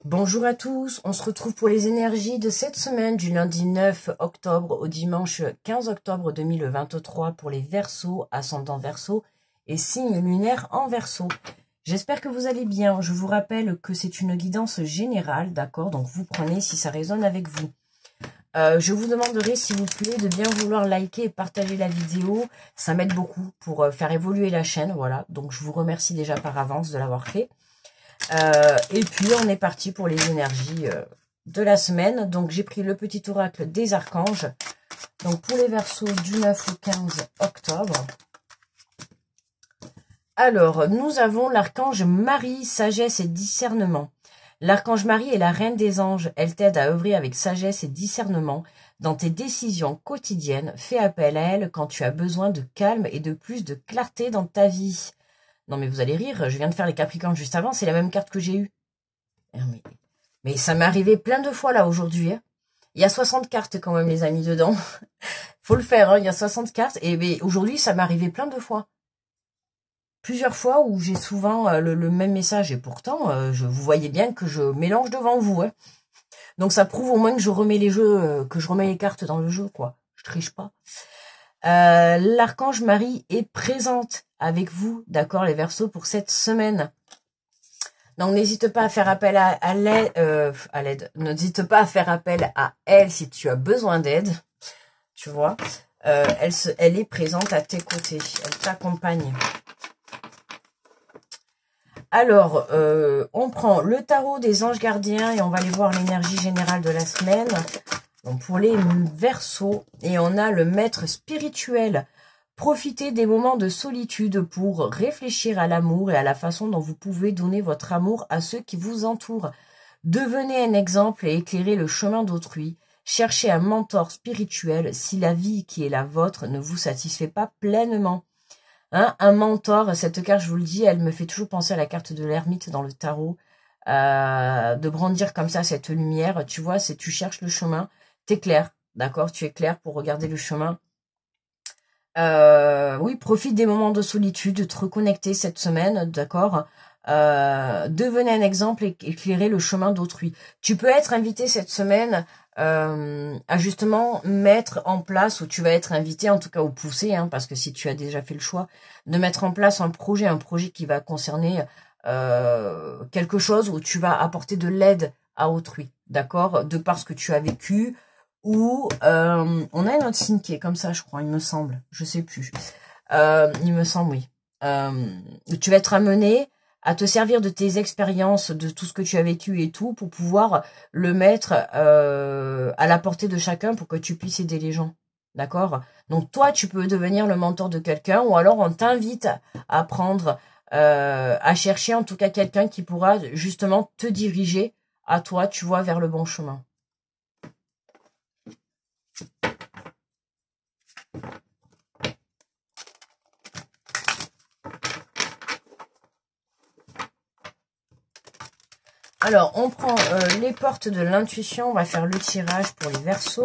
Bonjour à tous, on se retrouve pour les énergies de cette semaine du lundi 9 octobre au dimanche 15 octobre 2023 pour les Verseaux, ascendant Verseau et signe lunaire en Verseau. J'espère que vous allez bien. Je vous rappelle que c'est une guidance générale, d'accord? Donc vous prenez si ça résonne avec vous. Je vous demanderai s'il vous plaît de bien vouloir liker et partager la vidéo. Ça m'aide beaucoup pour faire évoluer la chaîne, voilà. Donc je vous remercie déjà par avance de l'avoir fait. Et puis on est parti pour les énergies de la semaine. Donc j'ai pris le petit oracle des archanges. Donc pour les Verseaux du 9 au 15 octobre. Alors nous avons l'archange Marie, sagesse et discernement. L'archange Marie est la reine des anges. Elle t'aide à œuvrer avec sagesse et discernement dans tes décisions quotidiennes. Fais appel à elle quand tu as besoin de calme et de plus de clarté dans ta vie. Non mais vous allez rire, je viens de faire les Capricornes juste avant, c'est la même carte que j'ai eue. Mais ça m'est arrivé plein de fois là aujourd'hui. Hein. Il y a 60 cartes quand même les amis dedans. Faut le faire, hein, il y a 60 cartes. Et aujourd'hui ça m'est arrivé plein de fois. Plusieurs fois où j'ai souvent le même message. Et pourtant, vous voyez bien que je mélange devant vous. Hein. Donc ça prouve au moins que je remets les jeux, que je remets les cartes dans le jeu, quoi. Je triche pas. L'archange Marie est présente avec vous, d'accord, les Verseaux, pour cette semaine. Donc, n'hésite pas à faire appel à l'aide. N'hésite pas à faire appel à elle si tu as besoin d'aide. Tu vois, elle est présente à tes côtés. Elle t'accompagne. Alors, on prend le tarot des anges gardiens et on va aller voir l'énergie générale de la semaine. Donc pour les Verseaux, et on a le maître spirituel. Profitez des moments de solitude pour réfléchir à l'amour et à la façon dont vous pouvez donner votre amour à ceux qui vous entourent. Devenez un exemple et éclairez le chemin d'autrui. Cherchez un mentor spirituel si la vie qui est la vôtre ne vous satisfait pas pleinement. Hein, un mentor, cette carte, je vous le dis, elle me fait toujours penser à la carte de l'ermite dans le tarot. De brandir comme ça cette lumière, tu vois, c'est tu cherches le chemin, t'es clair, d'accord, tu es clair pour regarder le chemin. Oui, profite des moments de solitude, de te reconnecter cette semaine, d'accord. Devenez un exemple et éclairer le chemin d'autrui. Tu peux être invité cette semaine à justement mettre en place, ou tu vas être invité, en tout cas ou poussé, hein, parce que si tu as déjà fait le choix, de mettre en place un projet qui va concerner quelque chose où tu vas apporter de l'aide à autrui, d'accord, de par ce que tu as vécu, ou on a un autre signe qui est comme ça, je crois, il me semble, je sais plus, il me semble, oui. Tu vas être amené à te servir de tes expériences, de tout ce que tu as vécu et tout, pour pouvoir le mettre à la portée de chacun pour que tu puisses aider les gens. D'accord? Donc toi, tu peux devenir le mentor de quelqu'un, ou alors on t'invite à prendre, à chercher en tout cas quelqu'un qui pourra justement te diriger à toi, tu vois, vers le bon chemin. Alors, on prend les portes de l'intuition. On va faire le tirage pour les Verseaux.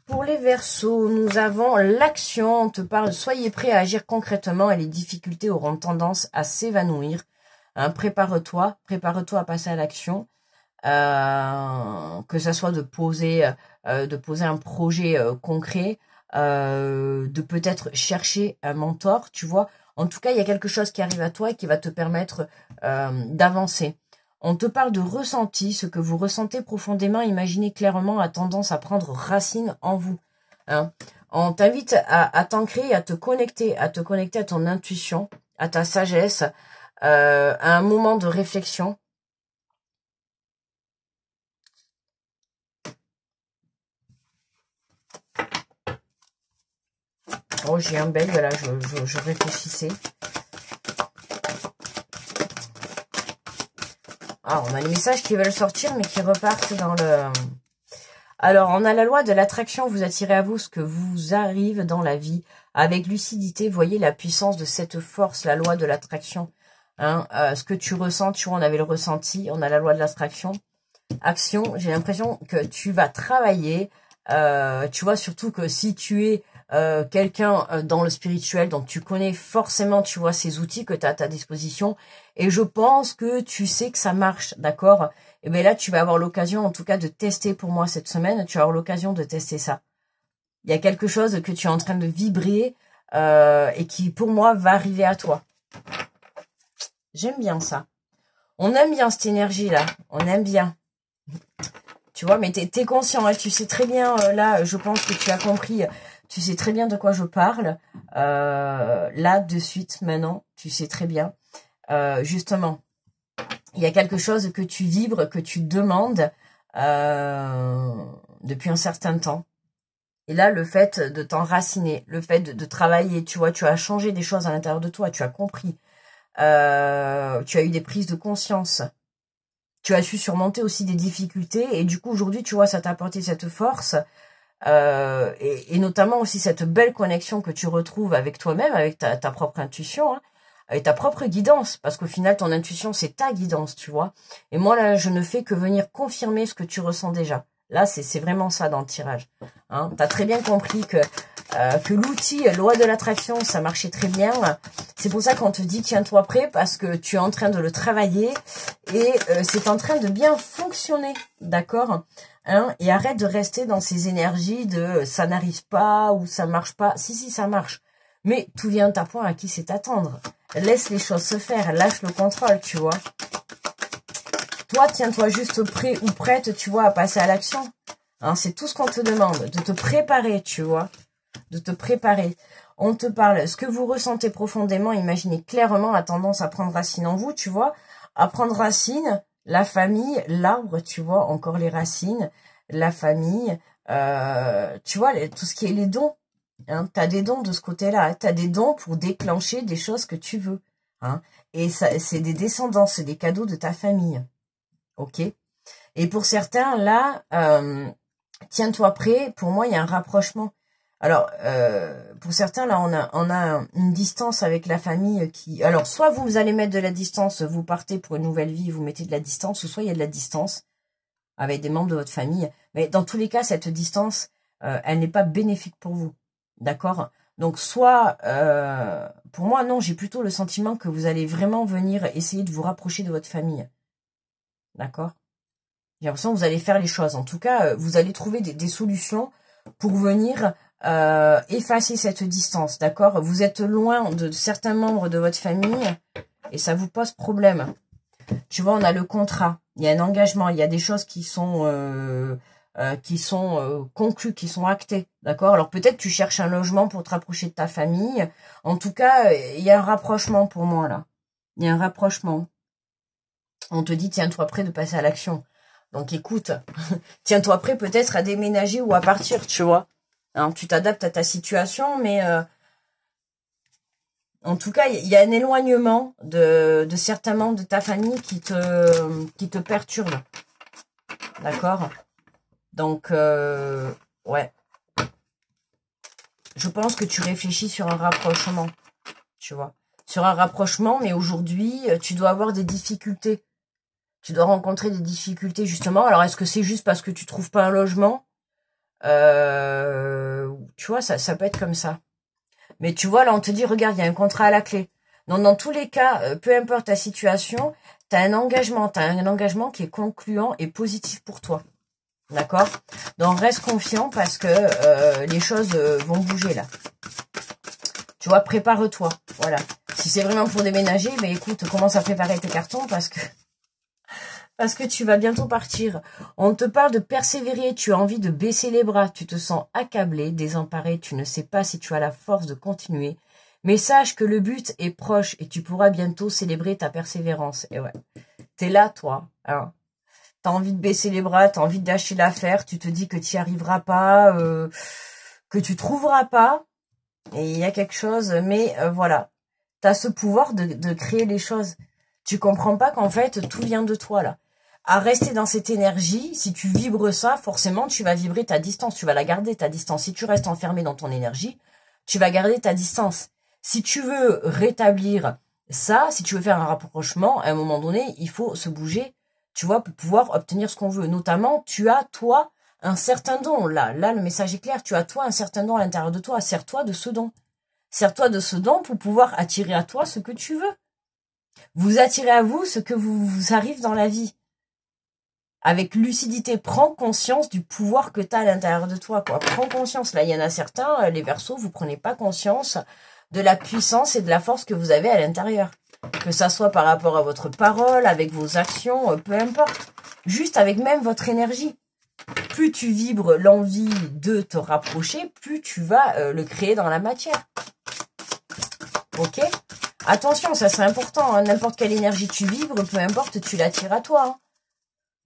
Pour les Verseaux, nous avons l'action. On te parle, soyez prêts à agir concrètement et les difficultés auront tendance à s'évanouir. Hein, prépare-toi à passer à l'action. Que ça soit de poser un projet concret, de peut-être chercher un mentor, tu vois. En tout cas, il y a quelque chose qui arrive à toi et qui va te permettre d'avancer. On te parle de ressenti, ce que vous ressentez profondément, imaginez clairement, a tendance à prendre racine en vous. Hein. On t'invite à t'ancrer, à te connecter à ton intuition, à ta sagesse, à un moment de réflexion. Oh, j'ai un bel, là, je réfléchissais. Ah, on a les messages qui veulent sortir, mais qui repartent dans le... Alors, on a la loi de l'attraction. Vous attirez à vous ce que vous arrive dans la vie. Avec lucidité, voyez la puissance de cette force, la loi de l'attraction. Hein, ce que tu ressens, tu vois, on avait le ressenti. On a la loi de l'attraction. Action, j'ai l'impression que tu vas travailler. Tu vois, surtout que si tu es quelqu'un dans le spirituel, donc tu connais forcément, tu vois, ces outils que tu as à ta disposition, et je pense que tu sais que ça marche, d'accord? Et bien là, tu vas avoir l'occasion, en tout cas, de tester pour moi cette semaine, tu vas avoir l'occasion de tester ça. Il y a quelque chose que tu es en train de vibrer et qui, pour moi, va arriver à toi. J'aime bien ça. On aime bien cette énergie-là. On aime bien. Tu vois, mais t'es conscient, hein, tu sais très bien, là, je pense que tu as compris, tu sais très bien de quoi je parle. Là, de suite, maintenant, tu sais très bien. Justement, il y a quelque chose que tu vibres, que tu demandes depuis un certain temps. Et là, le fait de t'enraciner, le fait de travailler, tu vois, tu as changé des choses à l'intérieur de toi, tu as compris. Tu as eu des prises de conscience. Tu as su surmonter aussi des difficultés. Et du coup, aujourd'hui, tu vois, ça t'a apporté cette force. Et notamment aussi cette belle connexion que tu retrouves avec toi-même, avec ta propre intuition, hein, avec ta propre guidance. Parce qu'au final, ton intuition, c'est ta guidance, tu vois. Et moi, là, je ne fais que venir confirmer ce que tu ressens déjà. Là, c'est vraiment ça dans le tirage. Hein. Tu as très bien compris que l'outil loi de l'attraction, ça marchait très bien. C'est pour ça qu'on te dit tiens-toi prêt parce que tu es en train de le travailler et c'est en train de bien fonctionner, d'accord, hein, et arrête de rester dans ces énergies de ça n'arrive pas ou ça marche pas. Si, ça marche. Mais tout vient de ta point à qui c'est attendre. Laisse les choses se faire, lâche le contrôle, tu vois. Toi, tiens-toi juste prêt ou prête, tu vois, à passer à l'action. Hein, c'est tout ce qu'on te demande, de te préparer, tu vois. De te préparer. On te parle, ce que vous ressentez profondément, imaginez clairement, a tendance à prendre racine en vous, tu vois. À prendre racine, la famille, l'arbre, tu vois, encore les racines, la famille, tu vois, tout ce qui est les dons. Hein, tu as des dons de ce côté-là, hein, tu as des dons pour déclencher des choses que tu veux. Hein, et ça, c'est des descendants, c'est des cadeaux de ta famille. Ok. Et pour certains, là, tiens-toi prêt, pour moi, il y a un rapprochement. Alors, pour certains, là, on a une distance avec la famille qui... Alors, soit vous allez mettre de la distance, vous partez pour une nouvelle vie, vous mettez de la distance, ou soit il y a de la distance avec des membres de votre famille. Mais dans tous les cas, cette distance, elle n'est pas bénéfique pour vous. D'accord? Donc, soit, pour moi, non, j'ai plutôt le sentiment que vous allez vraiment venir essayer de vous rapprocher de votre famille. D'accord? J'ai l'impression que vous allez faire les choses. En tout cas, vous allez trouver des solutions pour venir effacer cette distance, d'accord? Vous êtes loin de certains membres de votre famille et ça vous pose problème. Tu vois, on a le contrat, il y a un engagement, il y a des choses qui sont conclues, qui sont actées, d'accord? Alors peut-être tu cherches un logement pour te rapprocher de ta famille. En tout cas, il y a un rapprochement pour moi là. Il y a un rapprochement. On te dit, tiens-toi prêt de passer à l'action. Donc écoute, tiens-toi prêt peut-être à déménager ou à partir, tu vois. Alors, tu t'adaptes à ta situation, mais en tout cas, il y a un éloignement de certains membres de ta famille qui te perturbe. D'accord? Donc, ouais. Je pense que tu réfléchis sur un rapprochement, tu vois. Sur un rapprochement, mais aujourd'hui, tu dois avoir des difficultés. Tu dois rencontrer des difficultés, justement. Alors, est-ce que c'est juste parce que tu trouves pas un logement? Tu vois, ça peut être comme ça. Mais tu vois, là, on te dit, regarde, il y a un contrat à la clé. Donc, dans tous les cas, peu importe ta situation, tu as un engagement qui est concluant et positif pour toi. D'accord? Donc, reste confiant parce que les choses vont bouger, là. Tu vois, prépare-toi. Voilà. Si c'est vraiment pour déménager, ben écoute, commence à préparer tes cartons parce que tu vas bientôt partir. On te parle de persévérer, tu as envie de baisser les bras, tu te sens accablé, désemparé, tu ne sais pas si tu as la force de continuer. Mais sache que le but est proche et tu pourras bientôt célébrer ta persévérance. Et ouais, t'es là, toi. Hein. T'as envie de baisser les bras, t'as envie de lâcher l'affaire, tu te dis que tu n'y arriveras pas, que tu trouveras pas. Et il y a quelque chose, mais voilà. T'as ce pouvoir de créer les choses. Tu comprends pas qu'en fait, tout vient de toi, là. À rester dans cette énergie, si tu vibres ça, forcément, tu vas vibrer ta distance. Tu vas la garder, ta distance. Si tu restes enfermé dans ton énergie, tu vas garder ta distance. Si tu veux rétablir ça, si tu veux faire un rapprochement, à un moment donné, il faut se bouger, tu vois, pour pouvoir obtenir ce qu'on veut. Notamment, tu as, toi, un certain don. Là, le message est clair. Tu as, toi, un certain don à l'intérieur de toi. Sers-toi de ce don. Sers-toi de ce don pour pouvoir attirer à toi ce que tu veux. Vous attirez à vous ce que vous arrive dans la vie. Avec lucidité, prends conscience du pouvoir que tu as à l'intérieur de toi, quoi. Prends conscience. Là, il y en a certains, les Verseaux, vous prenez pas conscience de la puissance et de la force que vous avez à l'intérieur. Que ça soit par rapport à votre parole, avec vos actions, peu importe. Juste avec même votre énergie. Plus tu vibres l'envie de te rapprocher, plus tu vas le créer dans la matière. Ok? Attention, ça c'est important. Hein. N'importe quelle énergie tu vibres, peu importe, tu l'attires à toi. Hein.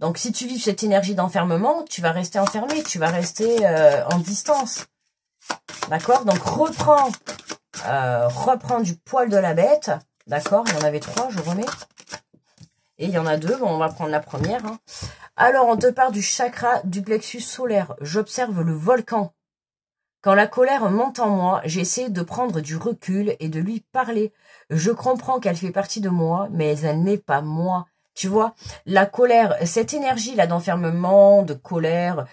Donc, si tu vis cette énergie d'enfermement, tu vas rester enfermé, tu vas rester en distance. D'accord? Donc, reprends du poil de la bête. D'accord? Il y en avait 3, je remets. Et il y en a 2. Bon, on va prendre la première. Hein. Alors, on te part du chakra du plexus solaire. J'observe le volcan. Quand la colère monte en moi, j'essaie de prendre du recul et de lui parler. Je comprends qu'elle fait partie de moi, mais elle n'est pas moi. Tu vois, la colère, cette énergie-là d'enfermement, de colère,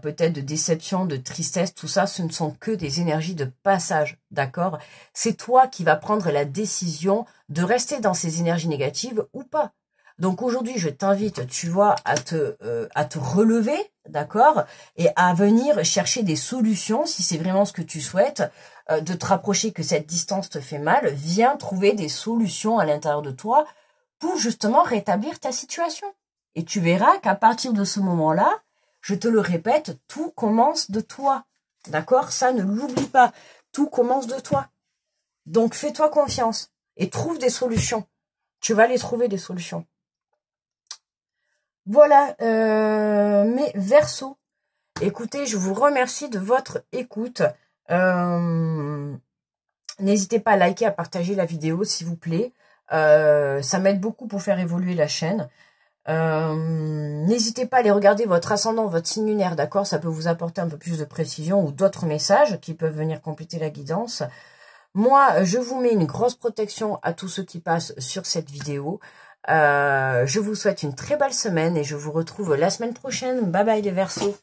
peut-être de déception, de tristesse, tout ça, ce ne sont que des énergies de passage, d'accord? C'est toi qui vas prendre la décision de rester dans ces énergies négatives ou pas. Donc aujourd'hui, je t'invite, tu vois, à te relever, d'accord? Et à venir chercher des solutions, si c'est vraiment ce que tu souhaites, de te rapprocher, que cette distance te fait mal, viens trouver des solutions à l'intérieur de toi, pour justement rétablir ta situation. Et tu verras qu'à partir de ce moment-là, je te le répète, tout commence de toi. D'accord? Ça, ne l'oublie pas. Tout commence de toi. Donc, fais-toi confiance et trouve des solutions. Tu vas les trouver, des solutions. Voilà, mes Verseaux. Écoutez, je vous remercie de votre écoute. N'hésitez pas à liker, à partager la vidéo, s'il vous plaît. Ça m'aide beaucoup pour faire évoluer la chaîne. N'hésitez pas à aller regarder votre ascendant, votre signe lunaire, d'accord? Ça peut vous apporter un peu plus de précision ou d'autres messages qui peuvent venir compléter la guidance. Moi, je vous mets une grosse protection à tous ceux qui passent sur cette vidéo. Je vous souhaite une très belle semaine et je vous retrouve la semaine prochaine. Bye bye les Verseaux.